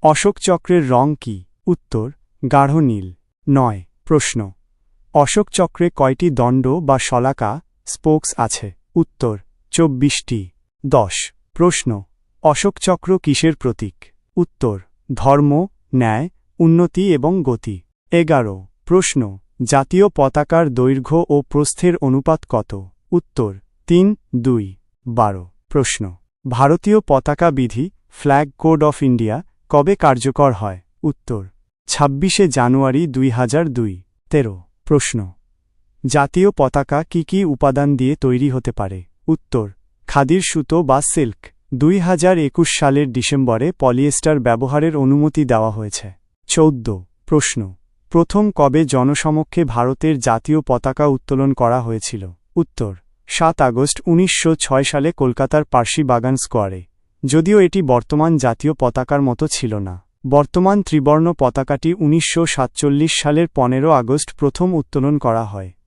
অশোক চক্রের রং কি? উত্তর গাঢ় নীল। 9 প্রশ্ন অশোক চক্রে কয়টি দণ্ড বা শলাকা স্পোকস আছে? উত্তর 24টি। 10 প্রশ্ন অশোক চক্র কিসের প্রতীক? উত্তর ধর্ম, ন্যায়, উন্নতি এবং গতি। 11 প্রশ্ন জাতীয় পতাকার দৈর্ঘ্য ও প্রস্থের অনুপাত কত? উত্তর 3:2। 12 প্রশ্ন ভারতীয় পতাকা বিধি ফ্ল্যাগ কোড অফ ইন্ডিয়া কবে কার্যকর হয়? উত্তর 26শে জানুয়ারি 2002। 13 প্রশ্ন জাতীয় পতাকা কি কি উপাদান দিয়ে তৈরি হতে পারে? উত্তর খাদির সুতো বা সিল্ক। 2021 সালের ডিসেম্বরে পলিয়েস্টার ব্যবহারের অনুমতি দেওয়া হয়েছে। 14 প্রশ্ন প্রথম কবে জনসমক্ষে ভারতের জাতীয় পতাকা উত্তোলন করা হয়েছিল? উত্তর 7 আগস্ট 1906 সালে কলকাতার পার্সি বাগান স্কোয়ারে। যদিও এটি বর্তমান জাতীয় পতাকার মতো ছিল না। বর্তমান ত্রিবর্ণ পতাকাটি 1947 সালের 15 আগস্ট প্রথম উত্তোলন করা হয়।